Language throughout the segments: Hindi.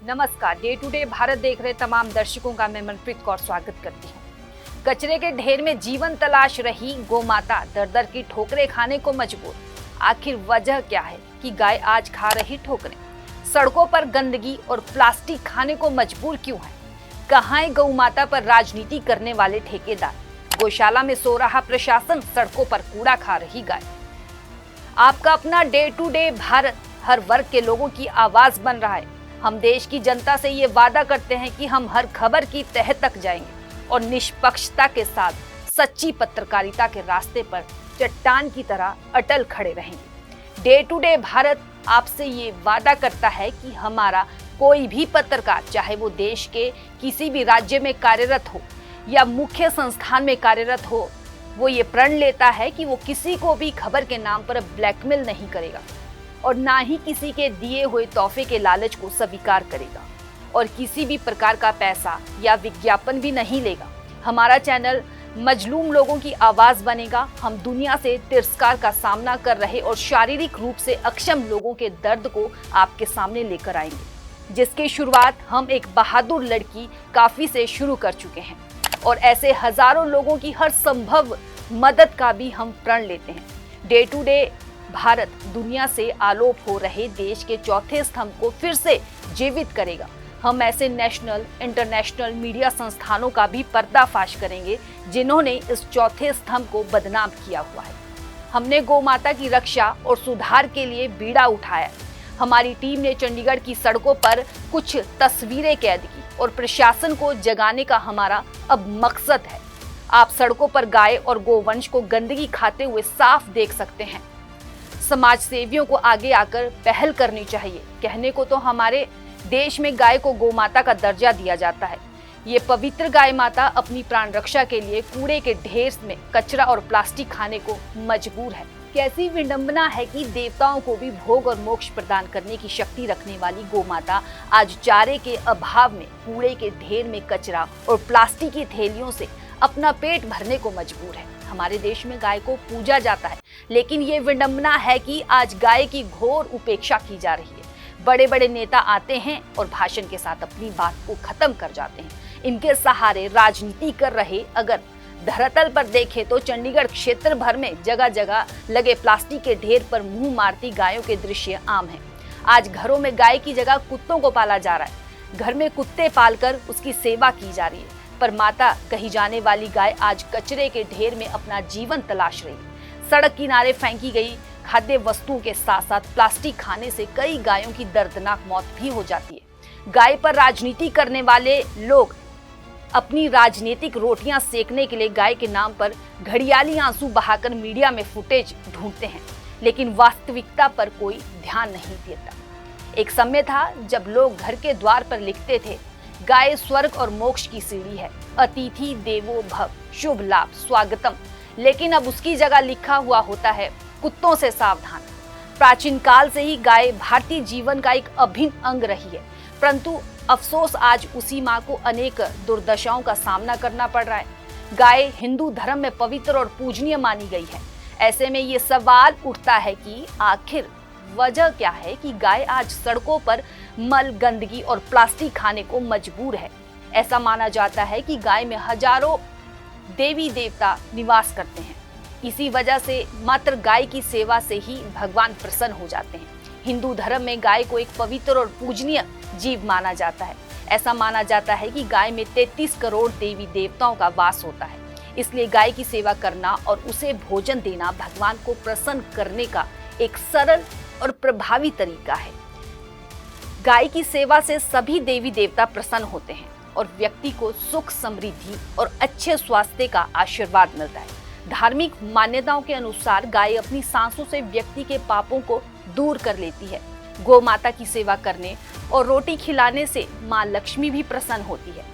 नमस्कार, डे टू डे भारत देख रहे तमाम दर्शकों का मैं मनप्रीत कौर स्वागत करती हूँ। कचरे के ढेर में जीवन तलाश रही गौमाता दर दर की ठोकरें खाने को मजबूर। आखिर वजह क्या है कि गाय आज खा रही ठोकरें? सड़कों पर गंदगी और प्लास्टिक खाने को मजबूर क्यों है? कहाँ है गौ माता पर राजनीति करने वाले ठेकेदार? गौशाला में सो रहा प्रशासन, सड़कों पर कूड़ा खा रही गाय। आपका अपना डे टू डे भारत हर वर्ग के लोगों की आवाज बन रहा है। हम देश की जनता से ये वादा करते हैं कि हम हर खबर की तह तक जाएंगे और निष्पक्षता के साथ सच्ची पत्रकारिता के रास्ते पर चट्टान की तरह अटल खड़े रहेंगे। डे टू डे भारत आपसे ये वादा करता है कि हमारा कोई भी पत्रकार, चाहे वो देश के किसी भी राज्य में कार्यरत हो या मुख्य संस्थान में कार्यरत हो, वो ये प्रण लेता है कि वो किसी को भी खबर के नाम पर ब्लैकमेल नहीं करेगा और ना ही किसी के दिए हुए तोहफे के लालच को स्वीकार करेगा और किसी भी प्रकार का पैसा या विज्ञापन भी नहीं लेगा। हमारा चैनल मजलूम लोगों की आवाज बनेगा। हम दुनिया से तिरस्कार का सामना कर रहे और शारीरिक रूप से अक्षम लोगों के दर्द को आपके सामने लेकर आएंगे, जिसकी शुरुआत हम एक बहादुर लड़की काफी से शुरू कर चुके हैं और ऐसे हजारों लोगों की हर संभव मदद का भी हम प्रण लेते हैं। डे टू डे भारत दुनिया से आलोप हो रहे देश के चौथे स्तंभ को फिर से जीवित करेगा। हम ऐसे नेशनल, इंटरनेशनल मीडिया संस्थानों का भी पर्दाफाश करेंगे जिन्होंने इस चौथे स्तंभ को बदनाम किया हुआ है। हमने गौ माता की रक्षा और सुधार के लिए बीड़ा उठाया। हमारी टीम ने चंडीगढ़ की सड़कों पर कुछ तस्वीरें कैद की और प्रशासन को जगाने का हमारा अब मकसद है। आप सड़कों पर गाय और गोवंश को गंदगी खाते हुए साफ देख सकते हैं। समाज सेवियों को आगे आकर पहल करनी चाहिए। कहने को तो हमारे देश में गाय को गौ माता का दर्जा दिया जाता है। ये पवित्र गाय माता अपनी प्राण रक्षा के लिए कूड़े के ढेर में कचरा और प्लास्टिक खाने को मजबूर है। कैसी विडंबना है कि देवताओं को भी भोग और मोक्ष प्रदान करने की शक्ति रखने वाली गौ माता आज चारे के अभाव में कूड़े के ढेर में कचरा और प्लास्टिक की थैलियों से अपना पेट भरने को मजबूर है। हमारे देश में गाय को पूजा जाता है, लेकिन ये विडंबना है कि आज गाय की घोर उपेक्षा की जा रही है। बड़े बड़े नेता आते हैं और भाषण के साथ अपनी बात को खत्म कर जाते हैं। इनके सहारे राजनीति कर रहे अगर धरातल पर देखें तो चंडीगढ़ क्षेत्र भर में जगह जगह लगे प्लास्टिक के ढेर पर मुंह मारती गायों के दृश्य आम हैं। आज घरों में गाय की जगह कुत्तों को पाला जा रहा है। घर में कुत्ते पालकर उसकी सेवा की जा रही है, पर माता कही जाने वाली गाय आज कचरे के ढेर में अपना जीवन तलाश रही है। सड़क किनारे फेंकी गई खाद्य वस्तुओं के साथ साथ प्लास्टिक खाने से कई गायों की दर्दनाक मौत भी हो जाती है। गाय पर राजनीति करने वाले लोग अपनी राजनीतिक रोटियां सेकने के लिए गाय के नाम पर घड़ियाली आंसू बहाकर मीडिया में फुटेज ढूंढते हैं, लेकिन वास्तविकता पर कोई ध्यान नहीं देता। एक समय था जब लोग घर के द्वार पर लिखते थे, गाय स्वर्ग और मोक्ष की सीढ़ी है, अतिथि देवो भव, शुभ लाभ स्वागतम, लेकिन अब उसकी जगह लिखा हुआ होता है, कुत्तों से सावधान। प्राचीन काल से ही गाय भारतीय जीवन का एक अभिन्न अंग रही है, परंतु अफसोस आज उसी माँ को अनेक दुर्दशाओं का सामना करना पड़ रहा है। गाय हिंदू धर्म में पवित्र और पूजनीय मानी गई है। ऐसे में ये सवाल उठता है कि आखिर वजह क्या है कि गाय आज सड़कों पर मल, गंदगी और प्लास्टिक खाने को मजबूर है। ऐसा माना जाता है कि गाय में हजारों देवी देवता निवास करते हैं। इसी वजह से मात्र गाय की सेवा से ही भगवान प्रसन्न हो जाते हैं। हिंदू धर्म में गाय को एक पवित्र और पूजनीय जीव माना जाता है। ऐसा माना जाता है कि गाय में 33 करोड़ देवी देवताओं का वास होता है। इसलिए गाय की सेवा करना और उसे भोजन देना भगवान को प्रसन्न करने का एक सरल और प्रभावी तरीका है। गाय की सेवा से सभी देवी देवता प्रसन्न होते हैं और व्यक्ति को सुख, समृद्धि और अच्छे स्वास्थ्य का आशीर्वाद मिलता है। धार्मिक मान्यताओं के अनुसार गाय अपनी सांसों से व्यक्ति के पापों को दूर कर लेती है। गौ माता की सेवा करने और रोटी खिलाने से माँ लक्ष्मी भी प्रसन्न होती है,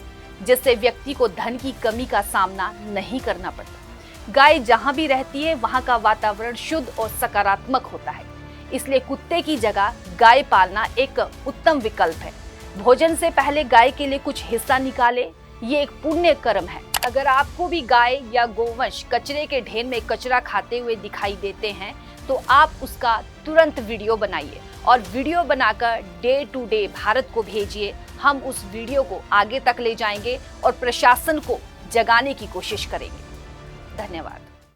जिससे व्यक्ति को धन की कमी का सामना नहीं करना पड़ता। गाय जहाँ भी रहती है वहाँ का वातावरण शुद्ध और सकारात्मक होता है। इसलिए कुत्ते की जगह गाय पालना एक उत्तम विकल्प है। भोजन से पहले गाय के लिए कुछ हिस्सा निकाले, ये एक पुण्य कर्म है। अगर आपको भी गाय या गोवंश कचरे के ढेर में कचरा खाते हुए दिखाई देते हैं तो आप उसका तुरंत वीडियो बनाइए और वीडियो बनाकर डे टू डे भारत को भेजिए। हम उस वीडियो को आगे तक ले जाएंगे और प्रशासन को जगाने की कोशिश करेंगे। धन्यवाद।